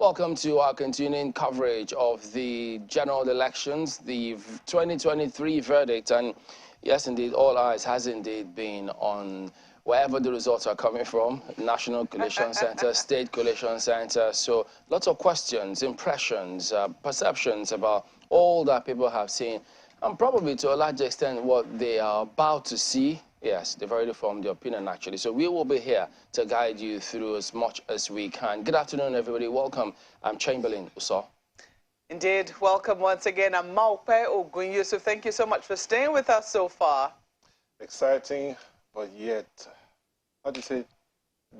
Welcome to our continuing coverage of the general elections, the 2023 verdict. And yes, indeed, all eyes has indeed been on wherever the results are coming from, National Collation Center, State Collation Center. So lots of questions, impressions, perceptions about all that people have seen, and probably to a large extent what they are about to see. Yes, they've already formed their opinion, actually. So we will be here to guide you through as much as we can. Good afternoon, everybody. Welcome. I'm Chamberlain Uso. Indeed. Welcome once again. I'm Maupe Ogunyu. So thank you so much for staying with us so far. Exciting, but yet, how do you say,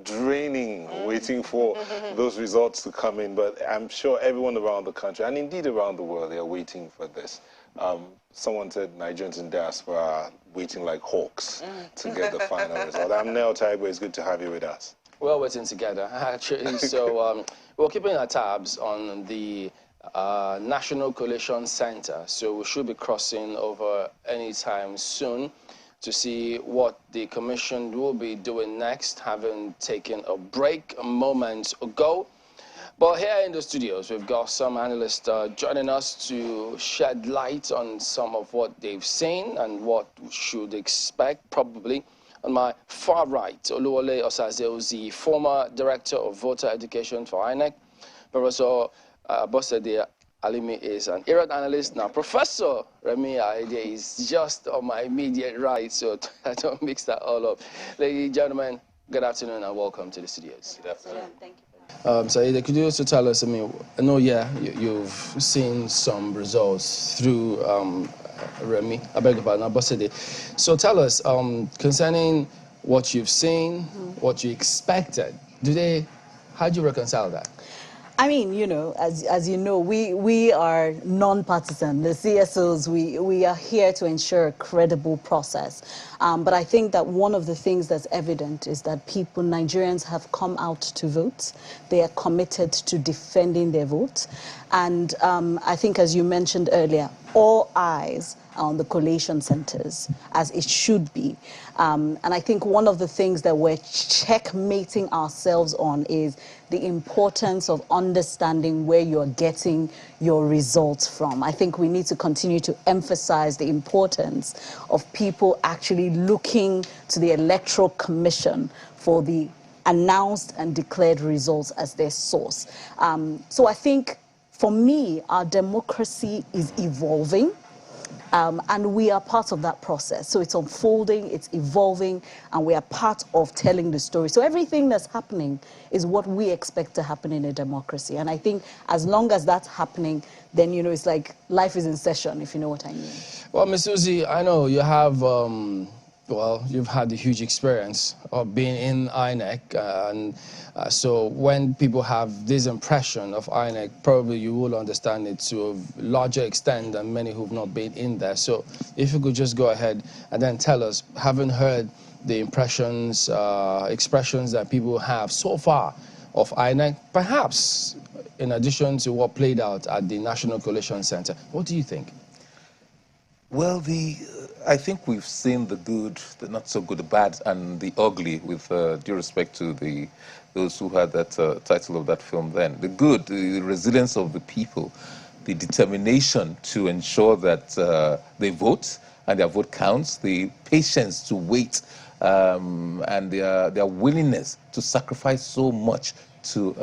draining, waiting for those results to come in. But I'm sure everyone around the country, and indeed around the world, they are waiting for this. Someone said Nigerians in diaspora are waiting like hawks to get the final result. I'm Nel Taibo. It's good to have you with us. We're all waiting together, actually. So we're keeping our tabs on the National Collation Center. So we should be crossing over anytime soon to see what the commission will be doing next, having taken a break a moment ago. But here in the studios, we've got some analysts joining us to shed light on some of what they've seen and what we should expect, probably. On my far right, Oluwole Osaze-Ozi, former Director of Voter Education for INEC. Professor Bosede Alimi is an IReV analyst. Now, Professor Remi Aide is just on my immediate right, so I don't mix that all up. Ladies and gentlemen, good afternoon and welcome to the studios. Good afternoon. Thank you. Saida, could you also tell us, I mean, I know, yeah, you've seen some results through Remi, I beg your pardon, Bosede. So tell us, concerning what you've seen, what you expected, how do you reconcile that? I mean, you know, as you know, we are non-partisan. The CSOs, we are here to ensure a credible process. But I think that one of the things that's evident is that Nigerians have come out to vote. They are committed to defending their vote. And I think, as you mentioned earlier, all eyes on the collation centers, as it should be. And I think one of the things that we're checkmating ourselves on is the importance of understanding where you're getting your results from. I think we need to continue to emphasize the importance of people actually looking to the Electoral Commission for the announced and declared results as their source. So I think, for me, our democracy is evolving. And we are part of that process. So it's unfolding, it's evolving, and we are part of telling the story. So everything that's happening is what we expect to happen in a democracy. And I think as long as that's happening, then, you know, it's like life is in session, if you know what I mean. Well, Ms. Uzi, I know you have, well, you've had a huge experience of being in INEC, and so when people have this impression of INEC, probably you will understand it to a larger extent than many who've not been in there. So if you could just go ahead and then tell us, having heard the impressions, expressions that people have so far of INEC, perhaps in addition to what played out at the National Collation Center, what do you think? Well, I think we've seen the good, the not so good, the bad, and the ugly, with due respect to those who had that title of that film then. The good, the resilience of the people, the determination to ensure that they vote and their vote counts, the patience to wait, and their willingness to sacrifice so much to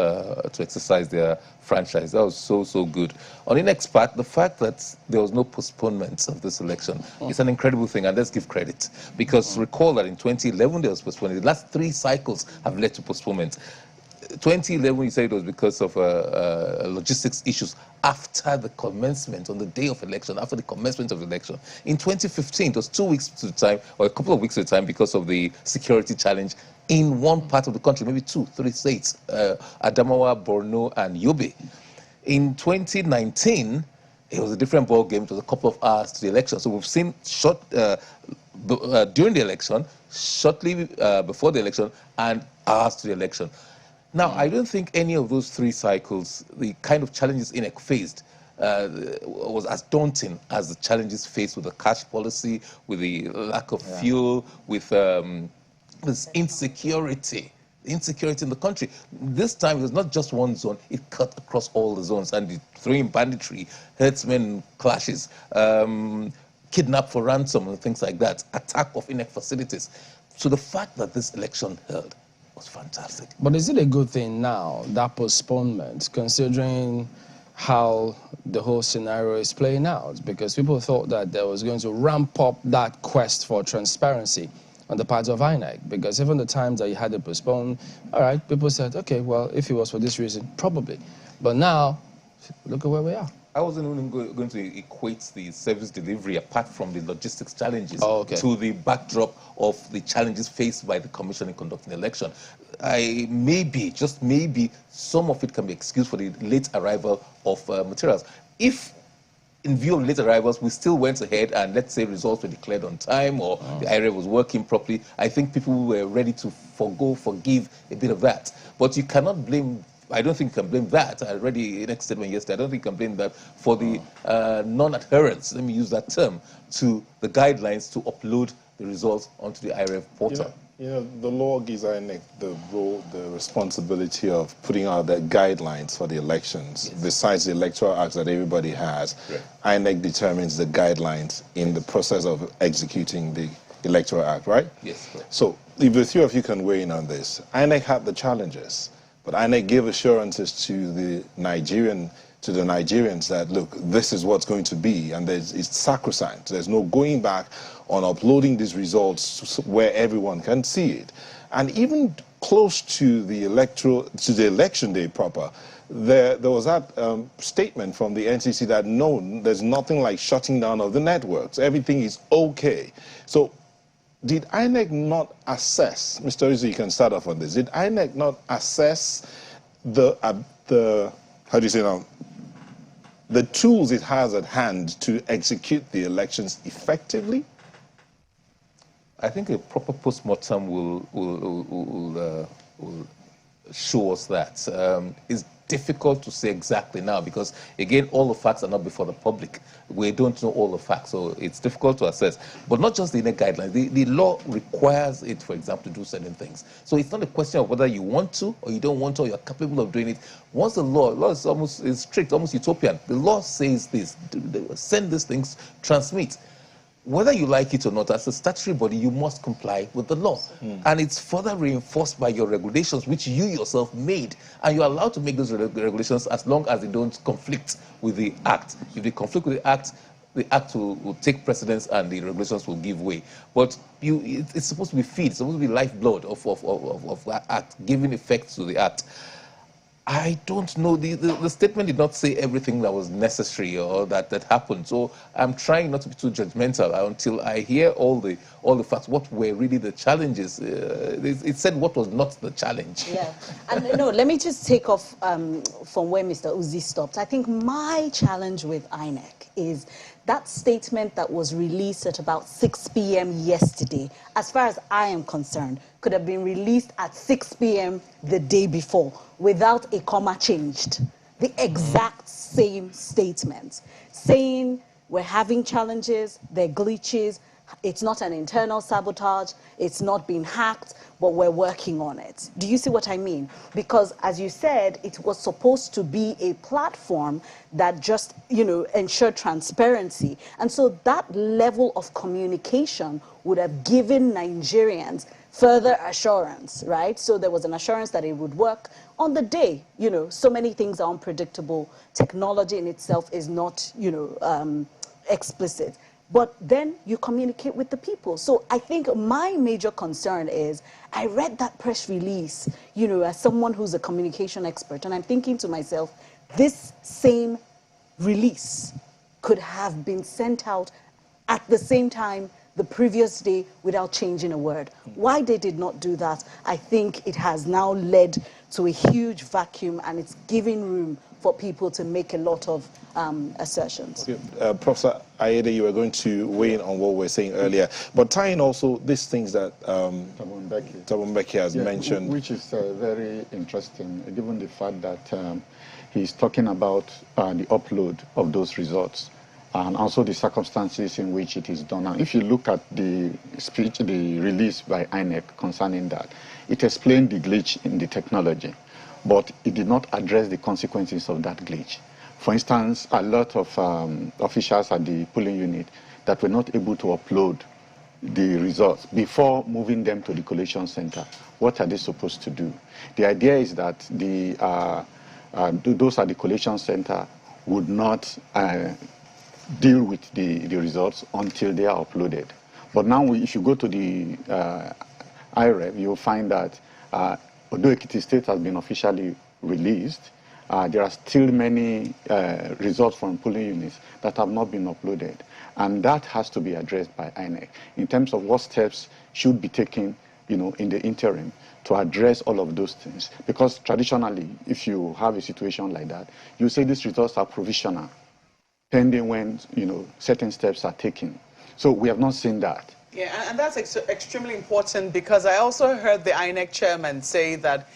exercise their franchise. That was so good. On the next part, the fact that there was no postponement of this election is an incredible thing, and let's give credit. Because recall that in 2011 there was postponement. The last 3 cycles have led to postponement. 2011, you said it was because of logistics issues after the commencement, on the day of election, after the commencement of the election. In 2015, it was 2 weeks to the time, or a couple of weeks at a time, because of the security challenge in one part of the country, maybe 2, 3 states, Adamawa, Borno, and Yobe. In 2019, it was a different ball game. It was a couple of hours to the election. So we've seen during the election, shortly before the election, and hours to the election. Now, I don't think any of those 3 cycles, the kind of challenges INEC faced, was as daunting as the challenges faced with the cash policy, with the lack of fuel, with this insecurity insecurity in the country. This time it was not just one zone, it cut across all the zones, and the throwing banditry, herdsmen clashes, kidnap for ransom and things like that, attack of INEC facilities. So the fact that this election held was fantastic. But is it a good thing now, that postponement, considering how the whole scenario is playing out? Because people thought that there was going to ramp up that quest for transparency on the part of INEC, because even the times that you had it postponed, all right, people said, okay, well, if it was for this reason, probably. But now, look at where we are. I wasn't even going to equate the service delivery, apart from the logistics challenges, to the backdrop of the challenges faced by the Commission in conducting the election. Maybe, just maybe, some of it can be excused for the late arrival of materials. If, in view of late arrivals, we still went ahead and, let's say, results were declared on time, or the IReV was working properly, I think people were ready to forgive a bit of that. But you cannot blame, I don't think you can blame that. I already in a statement yesterday, I don't think you can blame that for the non-adherence, let me use that term, to the guidelines to upload the results onto the IReV portal. The law gives INEC the role, the responsibility of putting out the guidelines for the elections. Yes. Besides the Electoral Act that everybody has, INEC determines the guidelines in the process of executing the Electoral Act, right? Yes. Correct. So if the three of you can weigh in on this, INEC had the challenges, but INEC gave assurances to the Nigerians that, look, this is what's going to be, and it's sacrosanct. There's no going back on uploading these results where everyone can see it. And even close to the election day proper, there was that statement from the NCC that no, there's nothing like shutting down of the networks. Everything is okay. So did INEC not assess, Mr. Rizzo, you can start off on this, did INEC not assess the how do you say now, the tools it has at hand to execute the elections effectively? I think a proper postmortem will show us that. It's difficult to say exactly now because, again, all the facts are not before the public. We don't know all the facts, so it's difficult to assess. But not just the INEC guidelines. The law requires it, for example, to do certain things. So it's not a question of whether you want to or you don't want to or you're capable of doing it. Once the law is strict, almost utopian. The law says this, send these things, transmit. Whether you like it or not, as a statutory body, you must comply with the law. And it's further reinforced by your regulations, which you yourself made. And you're allowed to make those regulations as long as they don't conflict with the Act. If they conflict with the Act will take precedence and the regulations will give way. But it's supposed to be feed, it's supposed to be lifeblood of the Act, giving effect to the Act. I don't know. The statement did not say everything that was necessary or that happened. So I'm trying not to be too judgmental until I hear all the facts. What were really the challenges? It said what was not the challenge. Yeah, and no, let me just take off from where Mr. Uzi stopped. I think my challenge with INEC is that statement that was released at about 6 p.m. yesterday, as far as I am concerned, could have been released at 6 p.m. the day before without a comma changed. The exact same statement, saying we're having challenges, there are glitches, it's not an internal sabotage, it's not been hacked, but we're working on it. Do you see what I mean? Because as you said, it was supposed to be a platform that just, ensured transparency. And so that level of communication would have given Nigerians further assurance, right? So there was an assurance that it would work on the day. So many things are unpredictable. Technology in itself is not, explicit. But then you communicate with the people. So I think my major concern is, I read that press release, as someone who's a communication expert, and I'm thinking to myself, this same release could have been sent out at the same time the previous day without changing a word. Why they did not do that, I think it has now led to a huge vacuum, and it's giving room for people to make a lot of assertions. Okay. Professor Ayede, you were going to weigh in on what we were saying earlier, but tying also these things that Tabombeki has mentioned. Which is very interesting, given the fact that he's talking about the upload of those results. and also the circumstances in which it is done. Now, if you look at the speech, the release by INEC concerning that, it explained the glitch in the technology, but it did not address the consequences of that glitch. For instance, a lot of officials at the polling unit that were not able to upload the results before moving them to the collation center. What are they supposed to do? The idea is that those at the collation center would not deal with the results until they are uploaded. But now, if you go to the IReV, you'll find that although Ekiti State has been officially released, there are still many results from polling units that have not been uploaded. And that has to be addressed by INEC in terms of what steps should be taken, in the interim to address all of those things. Because traditionally, if you have a situation like that, you say these results are provisional, pending when, certain steps are taken. So we have not seen that. Yeah, and that's extremely important, because I also heard the INEC chairman say that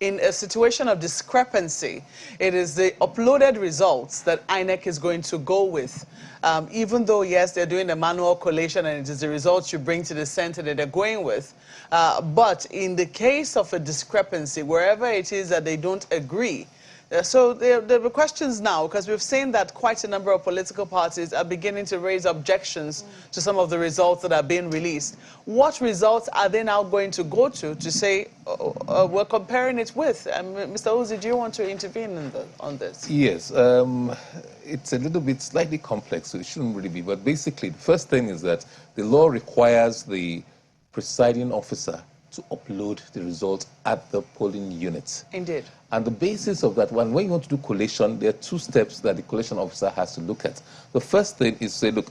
in a situation of discrepancy, it is the uploaded results that INEC is going to go with. Even though, yes, they're doing the manual collation and it is the results you bring to the center that they're going with. But in the case of a discrepancy, wherever it is that they don't agree, so there are questions now, because we've seen that quite a number of political parties are beginning to raise objections to some of the results that are being released. What results are they now going to go to say, we're comparing it with? Mr. Ozi, do you want to intervene on this? Yes. It's a little bit slightly complex, so it shouldn't really be. But basically, the first thing is that the law requires the presiding officer to upload the results at the polling units. Indeed. And the basis of that one, when you want to do collation, there are two steps that the collation officer has to look at. The first thing is to say, look,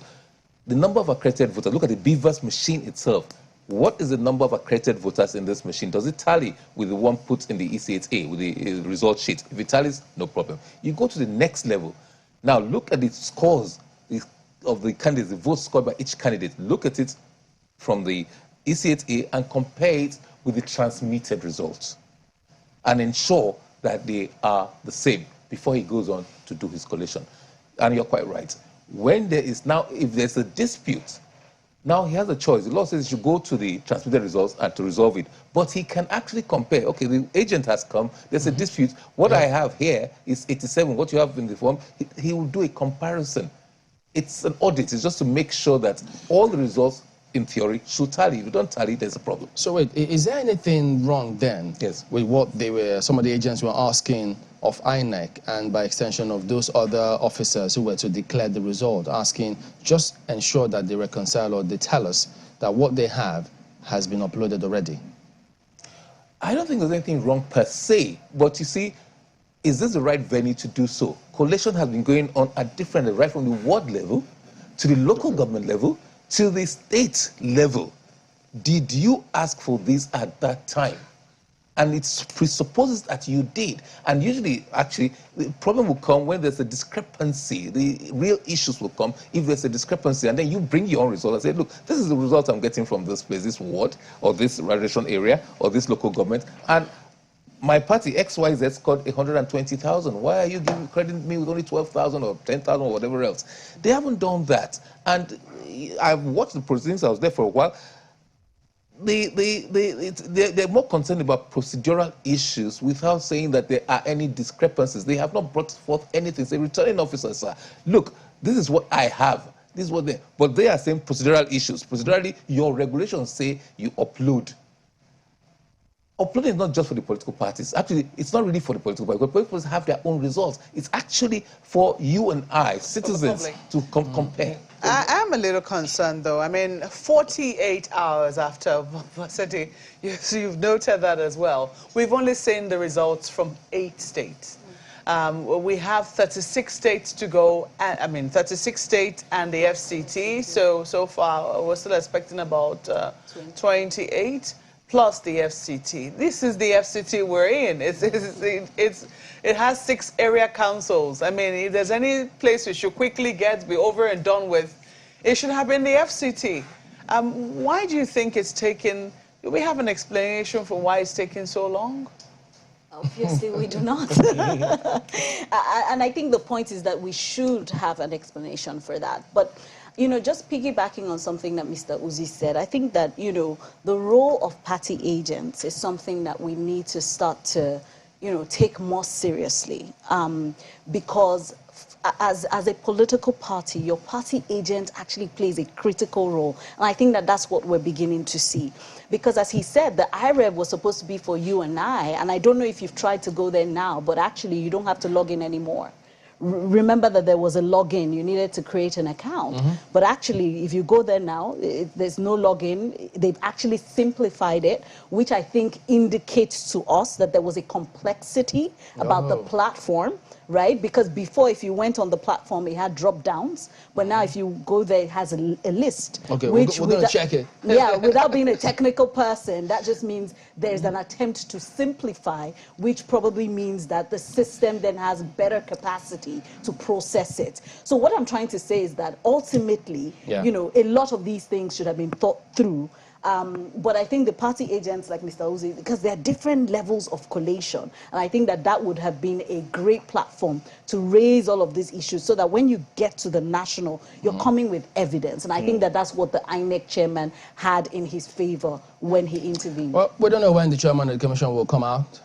the number of accredited voters, look at the BVAS machine itself. What is the number of accredited voters in this machine? Does it tally with the one put in the ECHA, with the result sheet? If it tallies, no problem. You go to the next level. Now look at the scores of the candidates, the votes scored by each candidate. Look at it from the ECHA and compare it with the transmitted results, and ensure that they are the same before he goes on to do his collation. And you're quite right. When there is now, if there's a dispute, now he has a choice. The law says he should go to the transmitted results and to resolve it. But he can actually compare. Okay, the agent has come, there's a dispute. What I have here is 87. What you have in the form, he will do a comparison. It's an audit. It's just to make sure that all the results, in theory, should tally. If you don't tally, there's a problem. So wait, is there anything wrong then with what some of the agents were asking of INEC, and by extension of those other officers who were to declare the result, asking just ensure that they reconcile or they tell us that what they have has been uploaded already? I don't think there's anything wrong per se, but you see, is this the right venue to do so? Collation has been going on at different levels, right from the ward level to the local government level to the state level. Did you ask for this at that time? And it presupposes that you did. And usually, actually, the problem will come when there's a discrepancy. The real issues will come if there's a discrepancy. And then you bring your own result and say, look, this is the result I'm getting from this place, this ward, or this radiation area, or this local government. And my party, XYZ, scored 120,000. Why are you crediting me with only 12,000 or 10,000 or whatever else? They haven't done that. And I've watched the proceedings. I was there for a while. They're more concerned about procedural issues without saying that there are any discrepancies. They have not brought forth anything. Say, returning officers, sir, look, this is what I have. This is what they... But they are saying procedural issues. Procedurally, your regulations say you upload. Uploading is not just for the political parties. Actually, it's not really for the political parties. Because political parties have their own results. It's actually for you and I, citizens, to compare. I'm a little concerned, though. I mean, 48 hours after Varsity, you've noted that as well. We've only seen the results from 8 states. We have 36 states to go. 36 states and the FCT. So far, we're still expecting about 28. Plus the FCT. This is the FCT we're in. It has 6 area councils. I mean, if there's any place we should quickly be over and done with, it should have been the FCT. Why do you think it's taken? Do we have an explanation for why it's taking so long? Obviously, we do not. And I think the point is that we should have an explanation for that. But, you know, just piggybacking on something that Mr. Uzi said, I think that, you know, the role of party agents is something that we need to start to, you know, take more seriously. Because as a political party, your party agent actually plays a critical role. And I think that that's what we're beginning to see. Because as he said, the IReV was supposed to be for you and I don't know if you've tried to go there now, but actually you don't have to log in anymore. Remember that there was a login, you needed to create an account. But actually, if you go there now, there's no login. They've actually simplified it, which I think indicates to us that there was a complexity about the platform, right? Because before, if you went on the platform, it had drop downs. But now if you go there, it has a list. Okay, we're going to check it. Yeah, without being a technical person, that just means there's an attempt to simplify, which probably means that the system then has better capacity to process it. So what I'm trying to say is that ultimately, you know, a lot of these things should have been thought through. But I think the party agents like Mr. Uzi, because there are different levels of collation, and I think that that would have been a great platform to raise all of these issues so that when you get to the national, you're coming with evidence. And I think that that's what the INEC chairman had in his favor when he intervened. Well, we don't know when the chairman of the commission will come out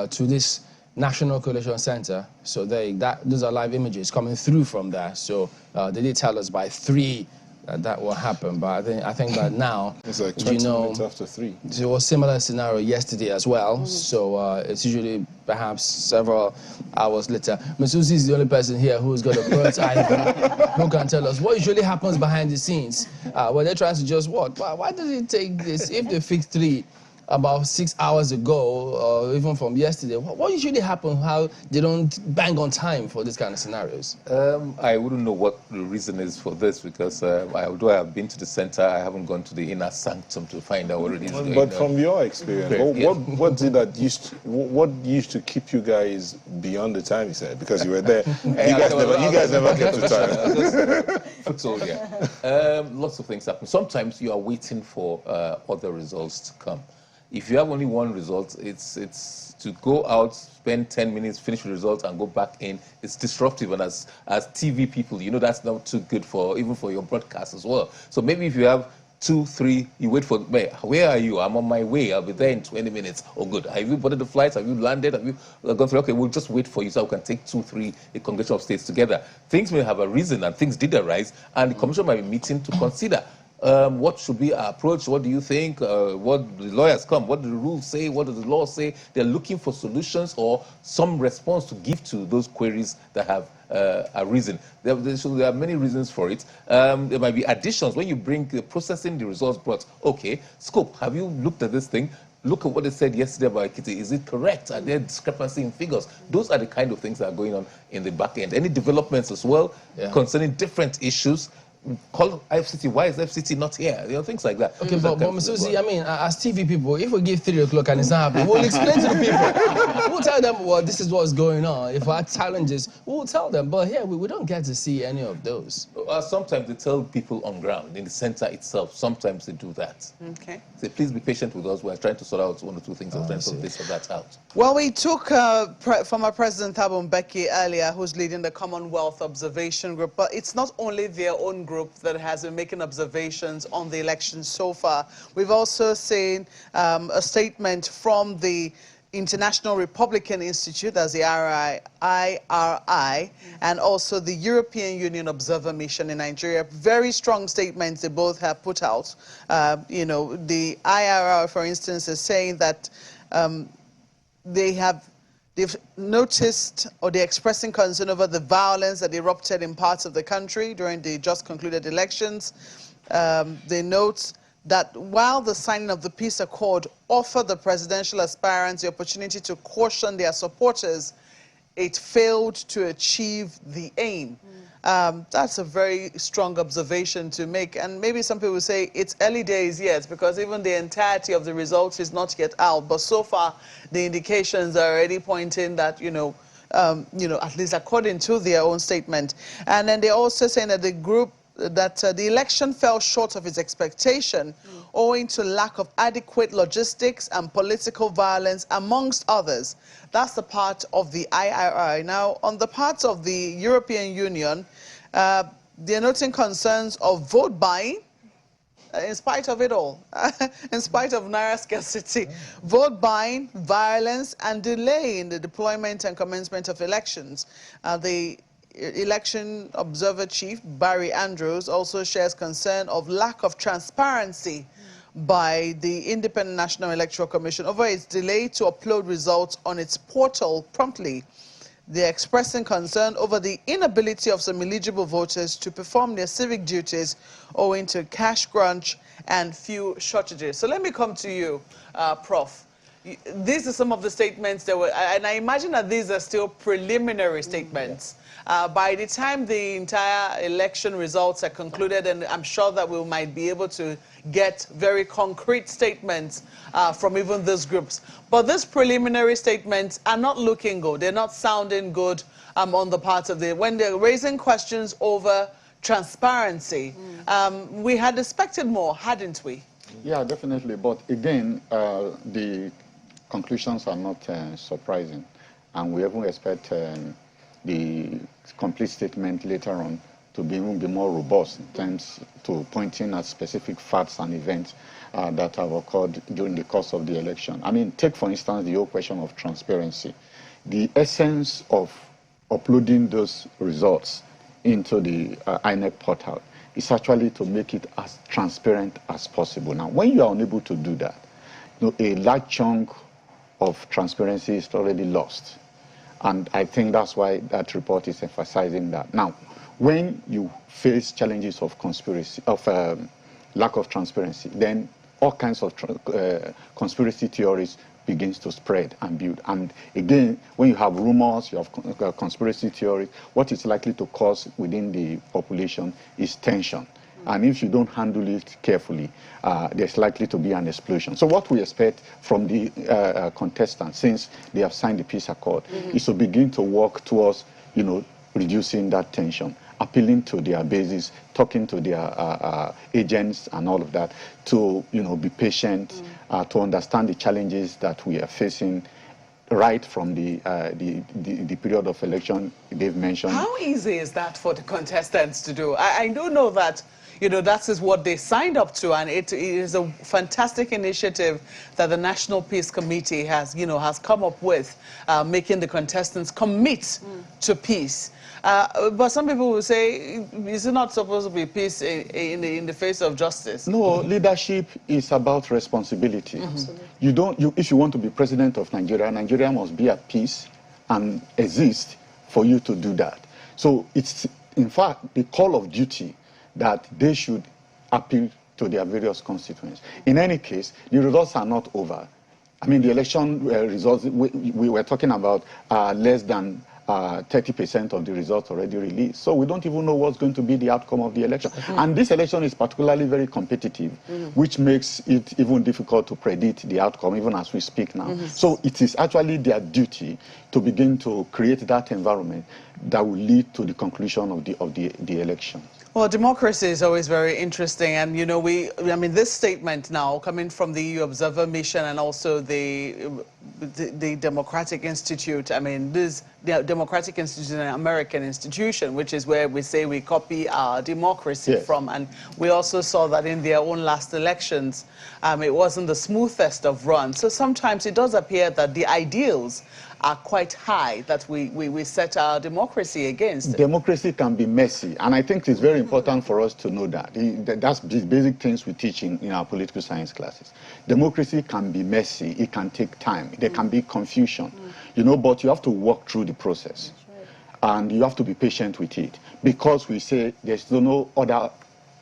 to this National Collation Center. So those are live images coming through from there. So they did tell us by 3 that will happen, but I think that now it's like 20 minutes after 3. There was a similar scenario yesterday as well, so it's usually perhaps several hours later. Ms. Uzi is the only person here who's got a bird's eye view, who can tell us what usually happens behind the scenes. When they're trying to just what? Why does it take this? If they fix 3 about 6 hours ago, or even from yesterday, what usually happens? How they don't bang on time for this kind of scenarios? I wouldn't know what the reason is for this because although I have been to the center, I haven't gone to the inner sanctum to find out what it is going on. But from your experience, what used to keep you guys beyond the time, you said? Because you were there. You guys never get to time. So, lots of things happen. Sometimes you are waiting for other results to come. If you have only one result, it's to go out, spend 10 minutes, finish the result, and go back in. It's disruptive, and as TV people, you know that's not too good for even for your broadcast as well. So maybe if you have 2, 3, you wait for, where are you? I'm on my way. I'll be there in 20 minutes. Oh, good. Have you boarded the flights? Have you landed? Have you gone through? Okay, we'll just wait for you so we can take 2, 3 a congressional states together. Things may have a reason, and things did arise, and the commission might be meeting to consider. What should be our approach? What do you think? What the lawyers come? What do the rules say? What does the law say? They're looking for solutions or some response to give to those queries that have arisen. There are many reasons for it. There might be additions when you bring processing the results brought. Okay, scope. Have you looked at this thing? Look at what they said yesterday about Kitty. Is it correct? Are there discrepancy in figures? Those are the kind of things that are going on in the back end. Any developments as well concerning different issues? Call FCT. Why is FCT not here? You know, things like that. Okay, but Ms. Uzi, I mean, as TV people, if we give 3 o'clock and it's not happening, we'll explain to the people. We'll tell them, well, this is what's going on. If our challenges, we'll tell them. But here, we don't get to see any of those. Sometimes they tell people on ground, in the center itself. Sometimes they do that. Okay. Say, please be patient with us. We're trying to sort out 1 or 2 things. We're trying to sort this or that out. Well, we took former President Thabo Mbeki earlier, who's leading the Commonwealth Observation Group. But it's not only their own group that has been making observations on the election so far. We've also seen a statement from the International Republican Institute, that's the IRI, and also the European Union Observer Mission in Nigeria. Very strong statements they both have put out. You know, the IRI, for instance, is saying that they've noticed or they're expressing concern over the violence that erupted in parts of the country during the just concluded elections. They note that while the signing of the peace accord offered the presidential aspirants the opportunity to caution their supporters, it failed to achieve the aim. That's a very strong observation to make. And maybe some people say it's early days yet, because even the entirety of the results is not yet out. But so far, the indications are already pointing that, you know, at least according to their own statement. And then they're also saying that the group the election fell short of its expectation owing to lack of adequate logistics and political violence, amongst others. That's the part of the IRI. Now, on the part of the European Union, they're noting concerns of vote buying, in spite of it all, in spite of naira scarcity, vote buying, violence, and delay in the deployment and commencement of elections. The election observer chief, Barry Andrews, also shares concern of lack of transparency by the Independent National Electoral Commission over its delay to upload results on its portal promptly. They're expressing concern over the inability of some eligible voters to perform their civic duties owing to cash crunch and fuel shortages. So let me come to you, Prof. These are some of the statements that were, and I imagine that these are still preliminary statements. By the time the entire election results are concluded, and I'm sure that we might be able to get very concrete statements from even those groups. But these preliminary statements are not looking good. They're not sounding good on the part of when they're raising questions over transparency. We had expected more, hadn't we? Yeah, definitely. But again, the conclusions are not surprising. And we even expect the complete statement later on to be even be more robust in terms to pointing at specific facts and events that have occurred during the course of the election. I mean, take for instance the whole question of transparency. The essence of uploading those results into the INEC portal is actually to make it as transparent as possible. Now, when you are unable to do that, you know, a large chunk of transparency is already lost. And I think that's why that report is emphasizing that. Now, when you face challenges of conspiracy, of lack of transparency, then all kinds of conspiracy theories begins to spread and build. And again, when you have rumors, you have conspiracy theories, what is likely to cause within the population is tension. And if you don't handle it carefully, there's likely to be an explosion. So what we expect from the contestants, since they have signed the peace accord, is to begin to work towards, you know, reducing that tension, appealing to their bases, talking to their agents and all of that, to, you know, be patient, to understand the challenges that we are facing right from the period of election they've mentioned. How easy is that for the contestants to do? I do know that, you know, that is what they signed up to, and it is a fantastic initiative that the National Peace Committee has, you know, has come up with, making the contestants commit to peace. But some people will say, is it not supposed to be peace in the face of justice? No, leadership is about responsibility. If you want to be president of Nigeria, Nigeria must be at peace and exist for you to do that. So it's, in fact, the call of duty that they should appeal to their various constituents. In any case, the results are not over. I mean, the election results, we were talking about less than 30% of the results already released. So we don't even know what's going to be the outcome of the election. And this election is particularly very competitive, which makes it even difficult to predict the outcome, even as we speak now. So it is actually their duty to begin to create that environment that will lead to the conclusion of the election. Well, democracy is always very interesting, and you know, I mean, this statement now coming from the EU Observer Mission and also the Democratic Institute. I mean, the Democratic Institute is an American institution, which is where we say we copy our democracy from, and we also saw that in their own last elections, it wasn't the smoothest of runs. So sometimes it does appear that the ideals are quite high that we set our democracy against. Democracy can be messy, and I think it's very important for us to know that. That's the basic things we teach in our political science classes. Democracy can be messy, it can take time, there can be confusion, you know, but you have to walk through the process. And you have to be patient with it, because we say there's no other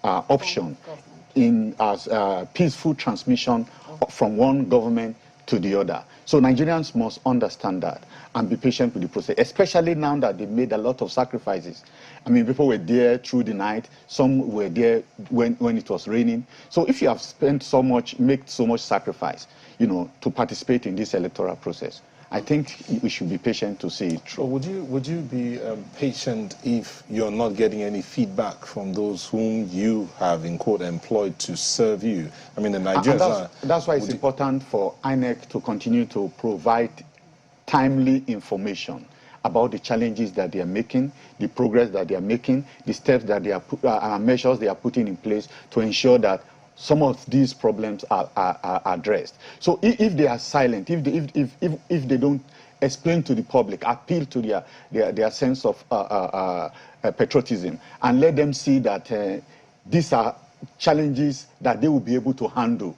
option in as peaceful transmission from one government to the other. So Nigerians must understand that and be patient with the process, especially now that they've made a lot of sacrifices. I mean, people were there through the night, some were there when it was raining. So if you have spent so much, made so much sacrifice, you know, to participate in this electoral process, I think we should be patient to see it through. Would you be patient if you're not getting any feedback from those whom you have, in quote, employed to serve you? I mean, the Nigerians that's why it's important for INEC to continue to provide timely information about the challenges that they are making, the progress that they are making, the steps that they are measures they are putting in place to ensure that some of these problems are addressed. So if they are silent, if they don't explain to the public, appeal to their sense of patriotism, and let them see that these are challenges that they will be able to handle,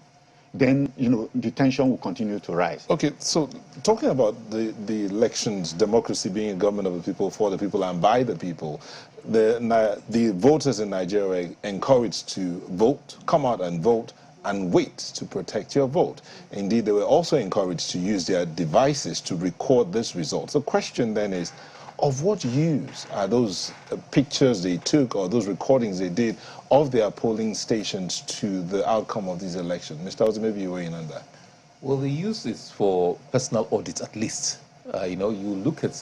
then the tension will continue to rise. Okay, so talking about the elections, democracy being a government of the people, for the people, and by the people, the voters in Nigeria are encouraged to vote, come out and vote, and wait to protect your vote. Indeed, they were also encouraged to use their devices to record this result. The question then is, of what use are those pictures they took or those recordings they did of their polling stations to the outcome of these elections? Mr. Ozi, maybe you were in on that. Well, the use is for personal audit at least. You look at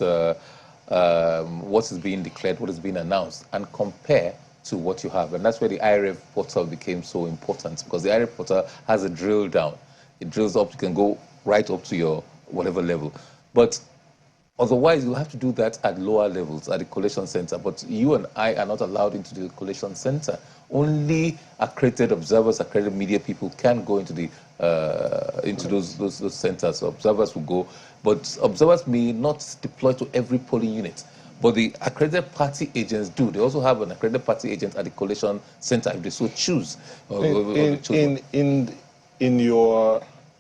what is being declared, what is being announced, and compare to what you have. And that's where the IReV portal became so important, because the IReV portal has a drill down. It drills up, you can go right up to your whatever level. But otherwise, you have to do that at lower levels, at the collation center. But you and I are not allowed into the collation center. Only accredited observers, accredited media people can go into those centers. So observers will go, but observers may not deploy to every polling unit. But the accredited party agents do. They also have an accredited party agent at the collation center if they so choose.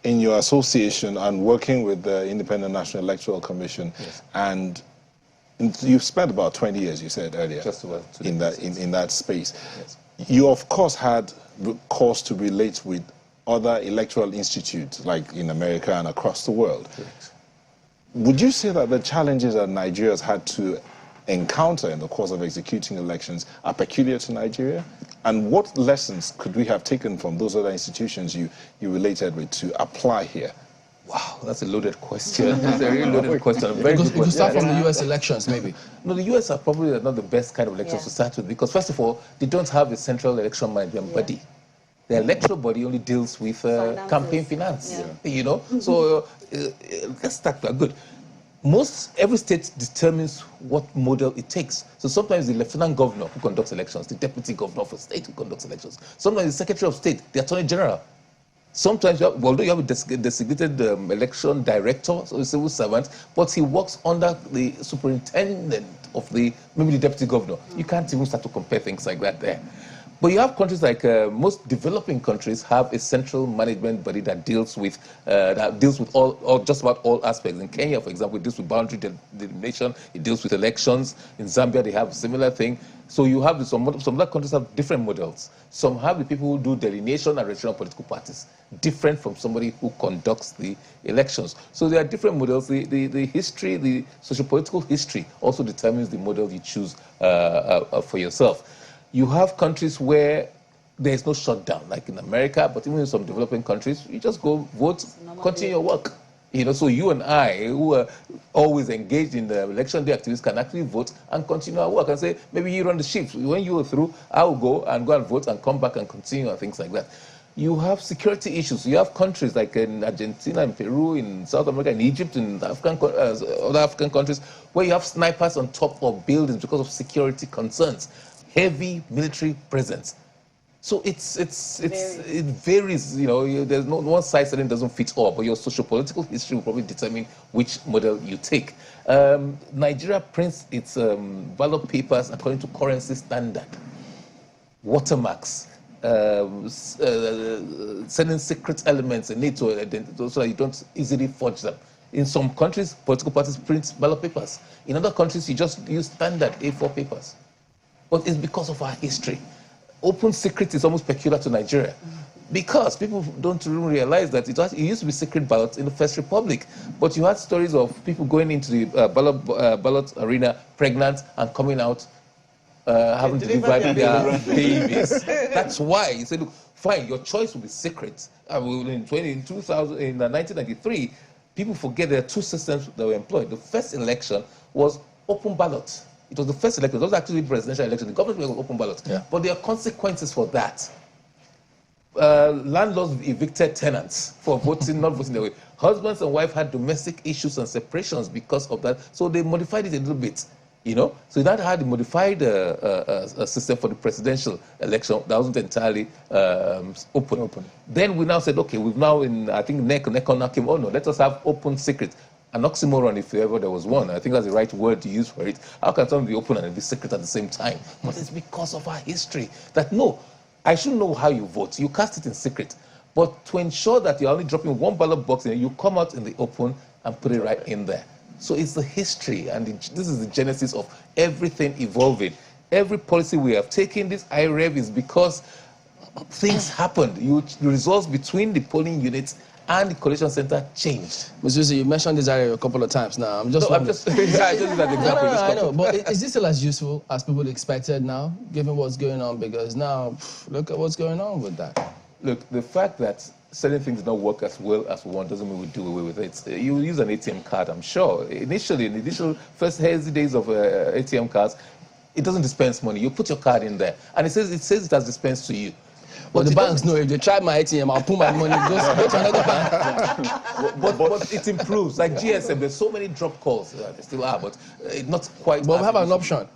In your association and working with the Independent National Electoral Commission, yes, and you've spent about 20 years, you said earlier, just about in that space. Yes. You of course had cause to relate with other electoral institutes, like in America and across the world. Correct. Would you say that the challenges that Nigerians had to encounter in the course of executing elections are peculiar to Nigeria? And what lessons could we have taken from those other institutions you related with to apply here? Wow, that's a loaded question. That's a really loaded question. Very good question. You could start from the U.S. elections, maybe. No, the U.S. are probably not the best kind of elections to start with, because first of all, they don't have a central election management body. The electoral body only deals with campaign finance. So let's start that. Good. Every state determines what model it takes. So sometimes the lieutenant governor who conducts elections, the deputy governor of a state who conducts elections, sometimes the secretary of state, the attorney general. Sometimes, although you have a designated election director, so a civil servant, but he works under the superintendent of maybe the deputy governor. You can't even start to compare things like that there. But you have countries like most developing countries have a central management body that deals with just about all aspects. In Kenya, for example, it deals with boundary delineation, it deals with elections. In Zambia, they have a similar thing. So you have some other countries have different models. Some have the people who do delineation and registration of political parties, different from somebody who conducts the elections. So there are different models. The history, the socio-political history also determines the model you choose for yourself. You have countries where there is no shutdown, like in America, but even in some developing countries, you just go vote, continue your work. So you and I, who are always engaged in the election day activities, can actually vote and continue our work and say, maybe you run the shift. When you are through, I will go and vote and come back and continue and things like that. You have security issues. You have countries like in Argentina, in Peru, in South America, in Egypt, in other African countries, where you have snipers on top of buildings because of security concerns. Heavy military presence. So it varies, there's no one size that doesn't fit all, but your socio-political history will probably determine which model you take. Nigeria prints its ballot papers according to currency standard. Watermarks, sending secret elements in it so that you don't easily forge them. In some countries, political parties print ballot papers. In other countries, you just use standard A4 papers. But it's because of our history. Open secret is almost peculiar to Nigeria, because people don't even realize that it used to be secret ballots in the First Republic. But you had stories of people going into the ballot arena pregnant and coming out having delivered their babies. That's why you say, look, fine, your choice will be secret. In 1993, people forget there are two systems that were employed. The first election was open ballot. It was the first election. It was actually presidential election. The government was open ballot. Yeah. But there are consequences for that. Landlords evicted tenants for voting, not voting their way. Husbands and wives had domestic issues and separations because of that. So they modified it a little bit, you know. So that had a modified a system for the presidential election that wasn't entirely open. Then we now said, okay, we've now, I think NECO now came, oh no, let us have open secret. An oxymoron, if ever there was one. I think that's the right word to use for it. How can something be open and be secret at the same time? But it's because of our history that no, I should know how you vote. You cast it in secret. But to ensure that you're only dropping one ballot box in, you come out in the open and put it right in there. So it's the history, and this is the genesis of everything evolving. Every policy we have taken, this IReV, is because things happened. The results between the polling units and the collation center changed. Ms. Zuzi, you mentioned this area a couple of times now. I just use that example. I know, but is this still as useful as people expected now, given what's going on? Because now, look at what's going on with that. Look, the fact that certain things don't work as well as we want doesn't mean we do away with it. You use an ATM card, I'm sure. Initially, in the initial first hazy days of ATM cards, it doesn't dispense money. You put your card in there, and it says it has dispensed to you. But the banks know if they try my ATM, I'll put my money, go to another bank. but it improves. Like GSM, there's so many drop calls. There still are, but not quite. But we have an option.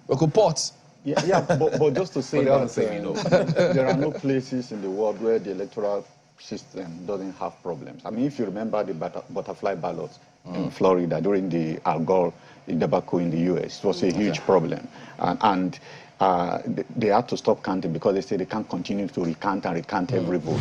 We could port. Yeah, but just to say that you know. there are no places in the world where the electoral system doesn't have problems. I mean, if you remember the butterfly ballots in Florida during the Al Gore debacle in the U.S., it was a huge problem. And they had to stop counting because they said they can't continue to recount and recount every vote.